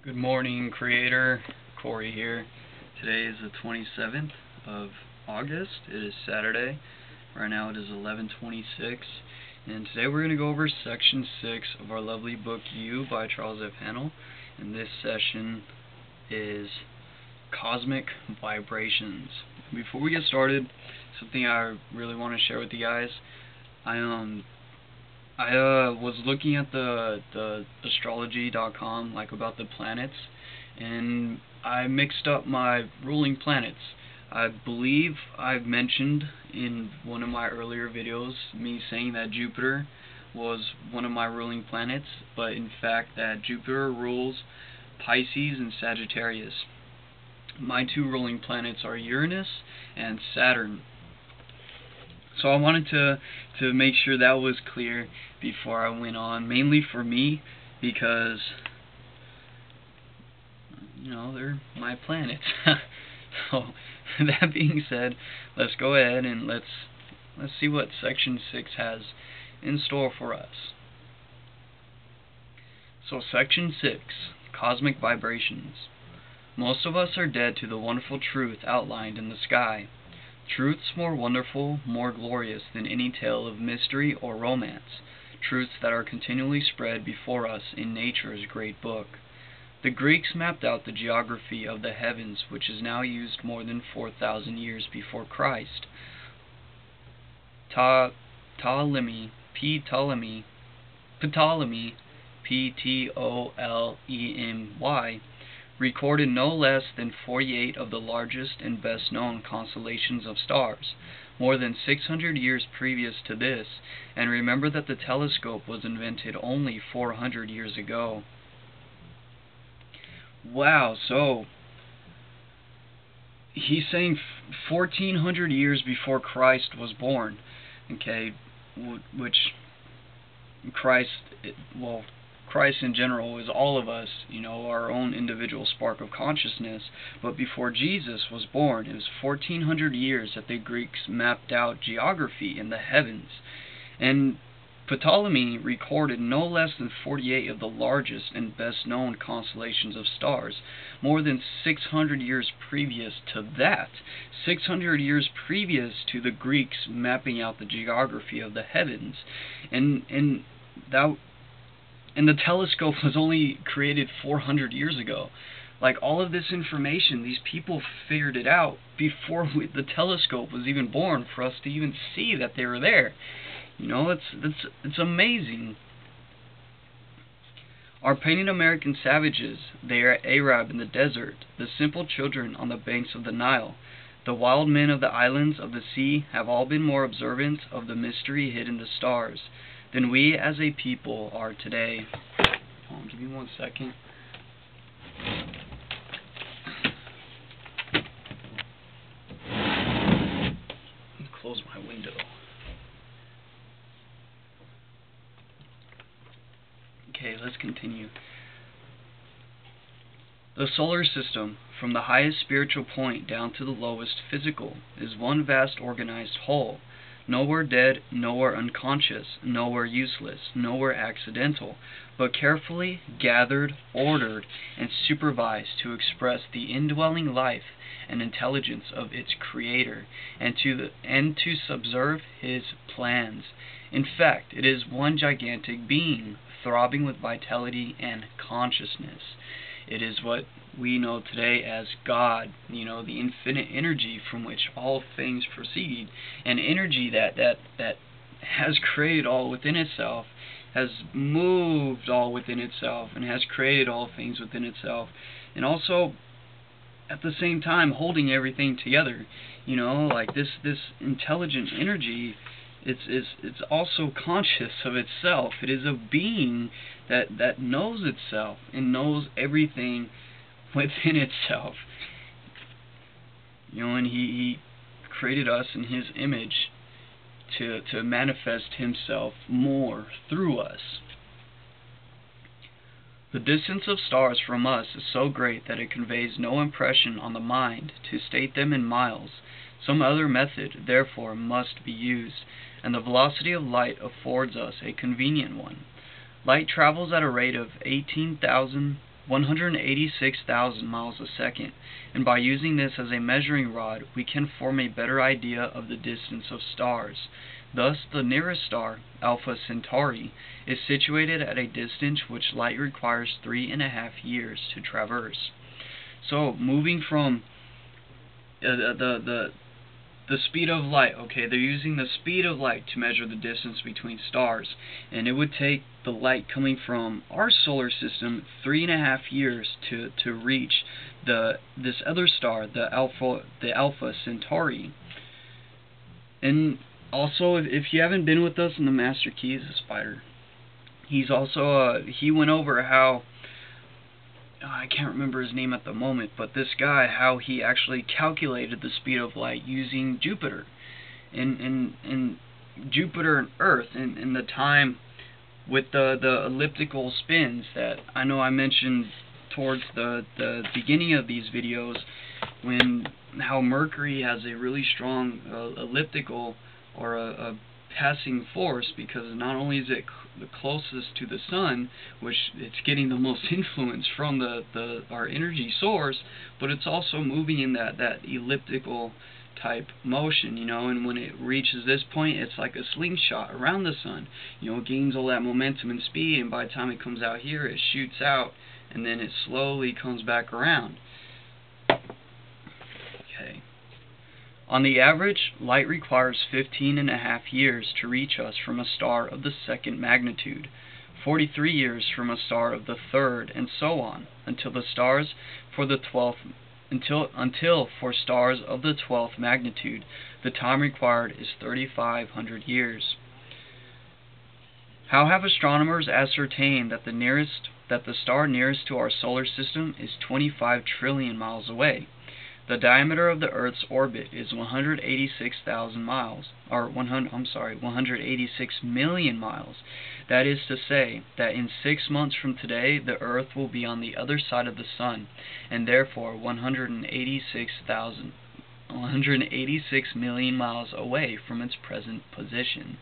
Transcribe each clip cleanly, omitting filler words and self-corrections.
Good morning, Creator. Corey here. Today is the 27th of August. It is Saturday. Right now it is 11:26, and today we're going to go over section 6 of our lovely book You by Charles F. Haanel. And this session is Cosmic Vibrations. Before we get started, something I really want to share with you guys. I was looking at the astrology.com, like, about the planets, and I mixed up my ruling planets. I believe I've mentioned in one of my earlier videos me saying that Jupiter was one of my ruling planets, but in fact that Jupiter rules Pisces and Sagittarius. My two ruling planets are Uranus and Saturn. So I wanted to make sure that was clear before I went on, mainly for me, because, you know, they're my planets. So that being said, let's go ahead and let's see what section 6 has in store for us. So section 6, Cosmic Vibrations. Most of us are dead to the wonderful truth outlined in the sky. Truths more wonderful, more glorious than any tale of mystery or romance. Truths that are continually spread before us in nature's great book. The Greeks mapped out the geography of the heavens, which is now used more than 4,000 years before Christ. Ptolemy, P-T-O-L-E-M-Y, recorded no less than 48 of the largest and best known constellations of stars, more than 600 years previous to this, and remember that the telescope was invented only 400 years ago. Wow, so he's saying 1400 years before Christ was born, okay, which Christ in general is all of us, you know, our own individual spark of consciousness. But before Jesus was born, it was 1400 years that the Greeks mapped out geography in the heavens. And Ptolemy recorded no less than 48 of the largest and best known constellations of stars, more than 600 years previous to that. 600 years previous to the Greeks mapping out the geography of the heavens. And the telescope was only created 400 years ago. Like, all of this information, these people figured it out before the telescope was even born, for us to even see that they were there. You know, it's amazing. Our painted American savages, they are Arab in the desert, the simple children on the banks of the Nile, the wild men of the islands of the sea have all been more observant of the mystery hid in the stars than we as a people are today. Hold on, give me 1 second. Let me close my window. Okay, let's continue. The solar system, from the highest spiritual point down to the lowest physical, is one vast organized whole. Nowhere dead, nowhere unconscious, nowhere useless, nowhere accidental, but carefully gathered, ordered, and supervised to express the indwelling life and intelligence of its creator, and to subserve his plans. In fact, it is one gigantic being, throbbing with vitality and consciousness. It is what we know today as God, you know, the infinite energy from which all things proceed, an energy that has created all within itself, has moved all within itself, and has created all things within itself, and also at the same time holding everything together. You know, like this intelligent energy, it's also conscious of itself. It is a being that knows itself and knows everything within itself. You know, and he created us in his image to manifest himself more through us. The distance of stars from us is so great that it conveys no impression on the mind to state them in miles. Some other method, therefore, must be used, and the velocity of light affords us a convenient one. Light travels at a rate of 18,000 186,000 miles a second, and by using this as a measuring rod, we can form a better idea of the distance of stars. Thus, the nearest star, Alpha Centauri, is situated at a distance which light requires 3.5 years to traverse. So, moving from the speed of light, okay, they're using the speed of light to measure the distance between stars, and it would take the light coming from our solar system 3.5 years to reach this other star, the Alpha Centauri. And also, if you haven't been with us in the Master Key is a Spider, he's also he went over how I can't remember his name at the moment, but this guy, how he actually calculated the speed of light using Jupiter, and Jupiter and Earth, and the time with the elliptical spins that I know I mentioned towards the beginning of these videos, when how Mercury has a really strong elliptical or a passing force, because not only is it the closest to the sun, which it's getting the most influence from our energy source, but it's also moving in that elliptical type motion, you know, and when it reaches this point, it's like a slingshot around the sun, you know, it gains all that momentum and speed, and by the time it comes out here, it shoots out, and then it slowly comes back around. Okay. On the average, light requires 15.5 years to reach us from a star of the second magnitude, 43 years from a star of the third, and so on, until for stars of the 12th magnitude, the time required is 3,500 years. How have astronomers ascertained that the star nearest to our solar system is 25 trillion miles away? The diameter of the Earth's orbit is 186,000 miles, or 186 million miles. That is to say, that in 6 months from today, the Earth will be on the other side of the Sun, and therefore 186 million miles away from its present position.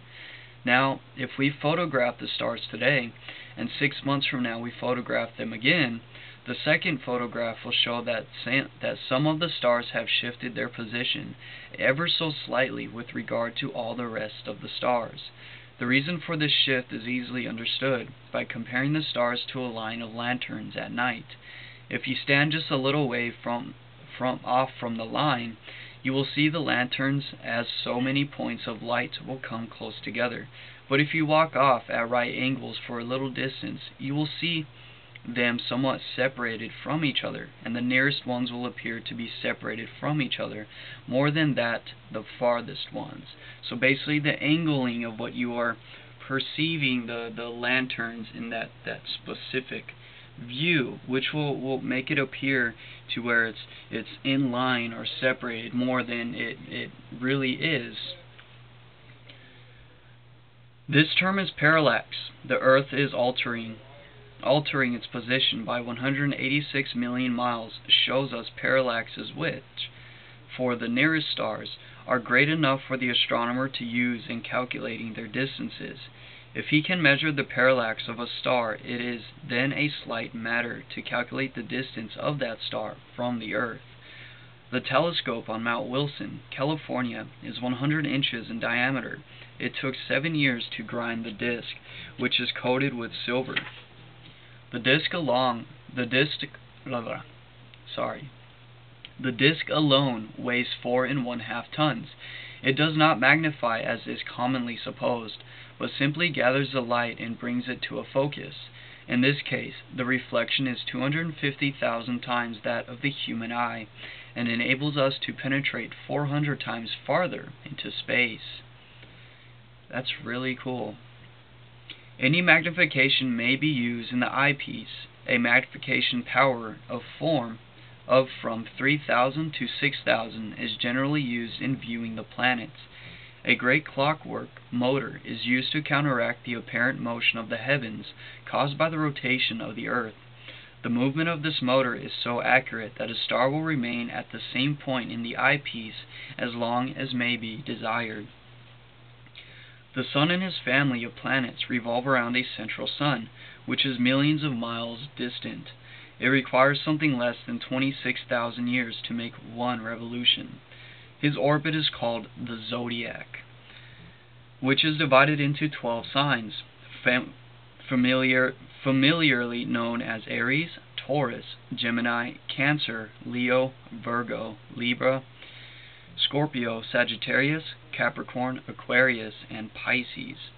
Now, if we photograph the stars today, and 6 months from now we photograph them again, the second photograph will show that some of the stars have shifted their position ever so slightly with regard to all the rest of the stars. The reason for this shift is easily understood by comparing the stars to a line of lanterns at night. If you stand just a little way off from the line, you will see the lanterns as so many points of light will come close together. But if you walk off at right angles for a little distance, you will see them somewhat separated from each other, and the nearest ones will appear to be separated from each other more than the farthest ones. So basically the angling of what you are perceiving the lanterns in that specific view, which will make it appear to where it's in line or separated more than it really is. This term is parallax. The Earth is altering its position by 186 million miles shows us parallaxes which, for the nearest stars, are great enough for the astronomer to use in calculating their distances. If he can measure the parallax of a star, it is then a slight matter to calculate the distance of that star from the Earth. The telescope on Mount Wilson, California, is 100 inches in diameter. It took 7 years to grind the disc, which is coated with silver. The disc alone weighs 4½ tons. It does not magnify as is commonly supposed, but simply gathers the light and brings it to a focus. In this case, the reflection is 250,000 times that of the human eye, and enables us to penetrate 400 times farther into space. That's really cool. Any magnification may be used in the eyepiece. A magnification power of from 3,000 to 6,000 is generally used in viewing the planets. A great clockwork motor is used to counteract the apparent motion of the heavens caused by the rotation of the Earth. The movement of this motor is so accurate that a star will remain at the same point in the eyepiece as long as may be desired. The Sun and his family of planets revolve around a central sun, which is millions of miles distant. It requires something less than 26,000 years to make one revolution. His orbit is called the zodiac, which is divided into 12 signs, familiarly known as Aries, Taurus, Gemini, Cancer, Leo, Virgo, Libra, Scorpio, Sagittarius, Capricorn, Aquarius, and Pisces.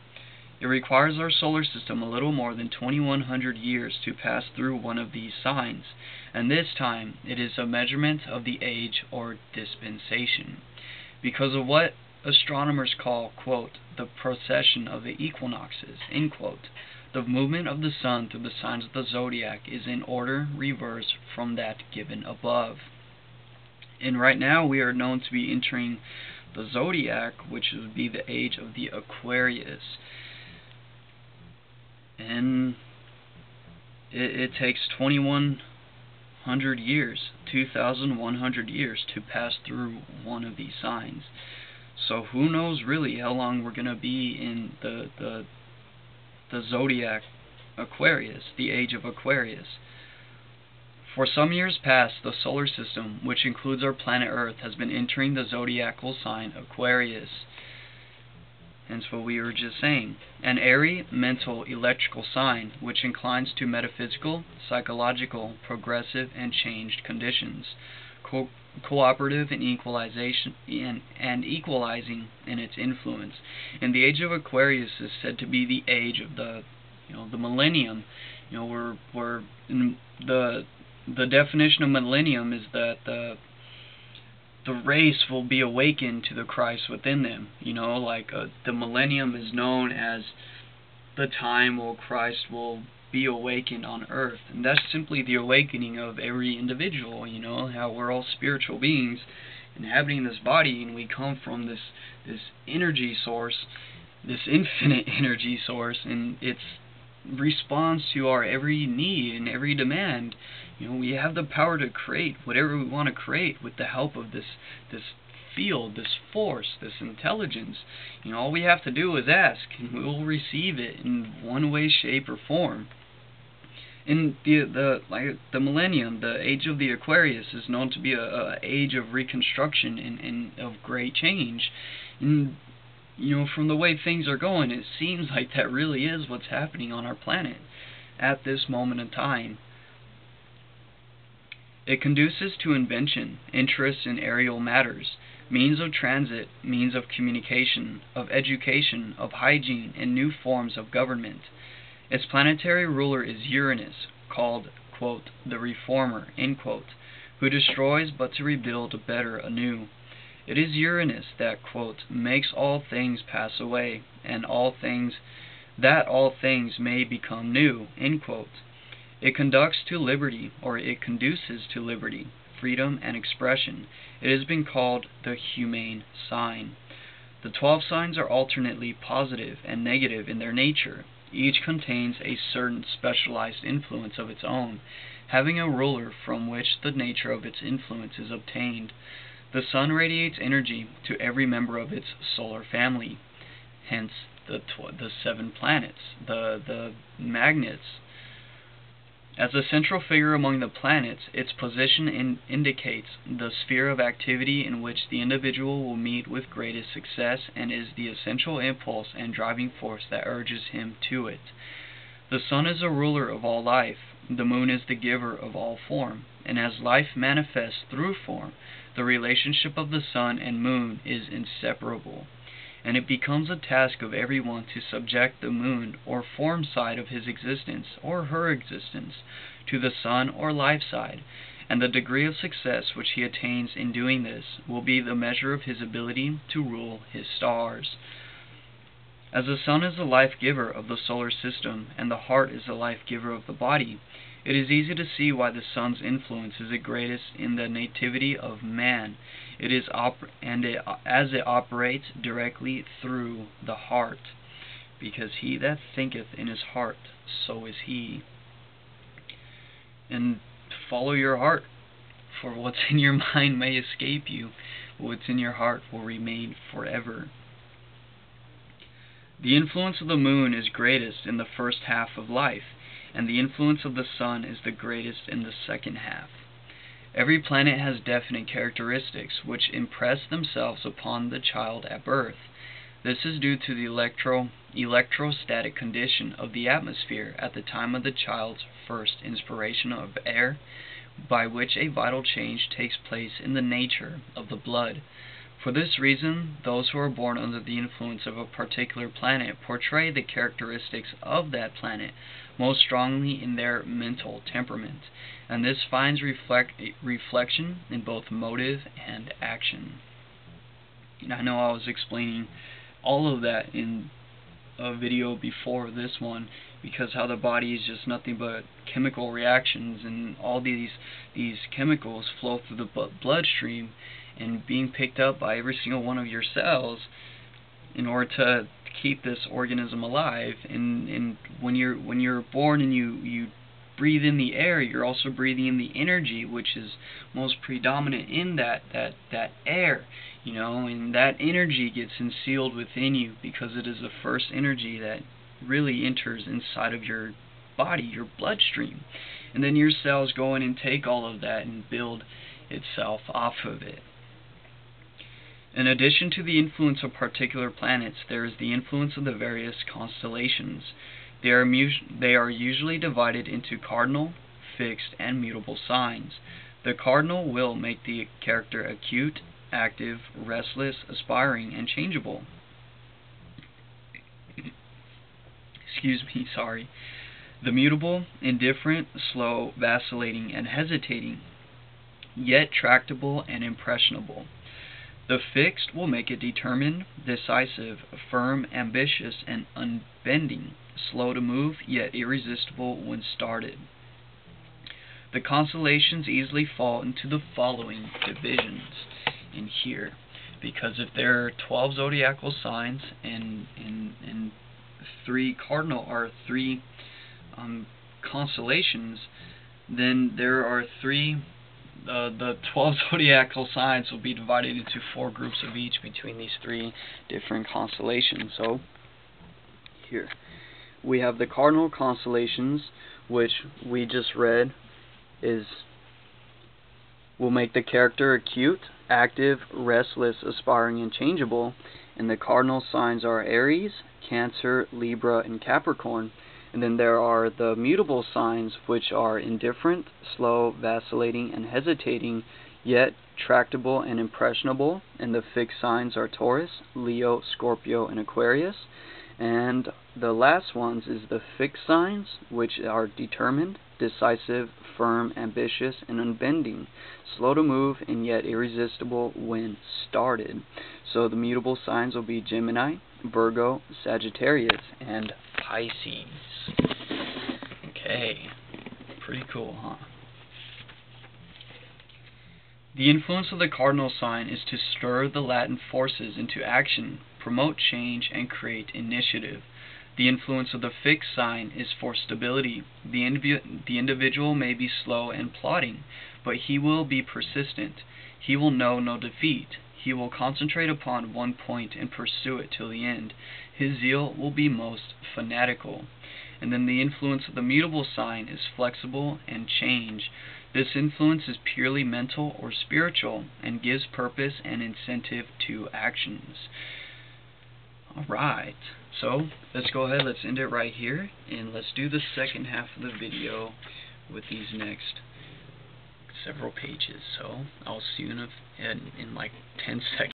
It requires our solar system a little more than 2,100 years to pass through one of these signs, and this time it is a measurement of the age or dispensation. Because of what astronomers call, quote, the procession of the equinoxes, end quote, the movement of the sun through the signs of the zodiac is in order reversed from that given above. And right now we are known to be entering the zodiac, which would be the age of the Aquarius. And it takes 2,100 years, 2,100 years to pass through one of these signs. So who knows really how long we're going to be in the zodiac Aquarius, the age of Aquarius. For some years past, the solar system, which includes our planet Earth, has been entering the zodiacal sign Aquarius. Hence what we were just saying. An airy, mental, electrical sign, which inclines to metaphysical, psychological, progressive, and changed conditions, cooperative and equalizing in its influence. And the age of Aquarius is said to be the age of the millennium. Where the definition of millennium is that the race will be awakened to the Christ within them. The millennium is known as the time where Christ will be awakened on earth, and that's simply the awakening of every individual. How we're all spiritual beings inhabiting this body, and we come from this energy source, this infinite energy source, and it responds to our every need and every demand. We have the power to create whatever we want to create with the help of this field, this force, this intelligence. All we have to do is ask, and we will receive it in one way, shape, or form. In the millennium, the age of the Aquarius is known to be a age of reconstruction and of great change. And from the way things are going, it seems like that really is what's happening on our planet at this moment in time. It conduces to invention, interest in aerial matters, means of transit, means of communication, of education, of hygiene, and new forms of government. Its planetary ruler is Uranus, called, quote, the reformer, end quote, who destroys but to rebuild better anew. It is Uranus that, quote, makes all things pass away, and all things may become new, end quote. It conducts to liberty, or it conduces to liberty, freedom, and expression. It has been called the humane sign. The 12 signs are alternately positive and negative in their nature. Each contains a certain specialized influence of its own, having a ruler from which the nature of its influence is obtained. The sun radiates energy to every member of its solar family, hence the 7 planets, the magnets. As a central figure among the planets, its position indicates the sphere of activity in which the individual will meet with greatest success, and is the essential impulse and driving force that urges him to it. The sun is a ruler of all life, the moon is the giver of all form, and as life manifests through form, the relationship of the sun and moon is inseparable. And it becomes a task of everyone to subject the moon or form side of his existence or her existence to the sun or life side, and the degree of success which he attains in doing this will be the measure of his ability to rule his stars. As the sun is the life giver of the solar system and the heart is the life giver of the body, it is easy to see why the sun's influence is the greatest in the nativity of man. As it operates directly through the heart, because he that thinketh in his heart, so is he. And follow your heart, for what's in your mind may escape you, but what's in your heart will remain forever. The influence of the moon is greatest in the first half of life. and the influence of the sun is the greatest in the second half. Every planet has definite characteristics which impress themselves upon the child at birth. This is due to the electrostatic condition of the atmosphere at the time of the child's first inspiration of air, by which a vital change takes place in the nature of the blood. For this reason, those who are born under the influence of a particular planet portray the characteristics of that planet most strongly in their mental temperament, and this finds reflection in both motive and action. And I know I was explaining all of that in a video before this one, because how the body is just nothing but chemical reactions, and all these chemicals flow through the bloodstream and being picked up by every single one of your cells in order to keep this organism alive. And when you're born and you breathe in the air, you're also breathing in the energy which is most predominant in that air, and that energy gets instilled within you because it is the first energy that really enters inside of your body, your bloodstream, and then your cells go in and take all of that and build itself off of it. In addition to the influence of particular planets, there is the influence of the various constellations. They are usually divided into cardinal, fixed, and mutable signs. The cardinal will make the character acute, active, restless, aspiring, and changeable. The mutable, indifferent, slow, vacillating, and hesitating, yet tractable and impressionable. The fixed will make it determined, decisive, firm, ambitious, and unbending, slow to move, yet irresistible when started. The constellations easily fall into the following divisions in here, because if there are 12 zodiacal signs and 3 cardinal or 3 constellations, then there are 3. The 12 zodiacal signs will be divided into 4 groups of each between these 3 different constellations. So here we have the cardinal constellations, which we just read will make the character acute, active, restless, aspiring, and changeable. And the cardinal signs are Aries, Cancer, Libra, and Capricorn. And then there are the mutable signs, which are indifferent, slow, vacillating, and hesitating, yet tractable and impressionable. And the fixed signs are Taurus, Leo, Scorpio, and Aquarius. And the last ones is the fixed signs, which are determined, decisive, firm, ambitious, and unbending, slow to move, and yet irresistible when started. So the mutable signs will be Gemini, Virgo, Sagittarius, and Pisces. Okay, pretty cool, huh? The influence of the cardinal sign is to stir the latent forces into action, promote change, and create initiative. The influence of the fixed sign is for stability. The individual may be slow and plodding, but he will be persistent. He will know no defeat. He will concentrate upon one point and pursue it till the end. His zeal will be most fanatical. And then the influence of the mutable sign is flexible and change. This influence is purely mental or spiritual and gives purpose and incentive to actions. Alright, so let's go ahead, let's end it right here, and let's do the second half of the video with these next several pages. So I'll see you in like 10 seconds.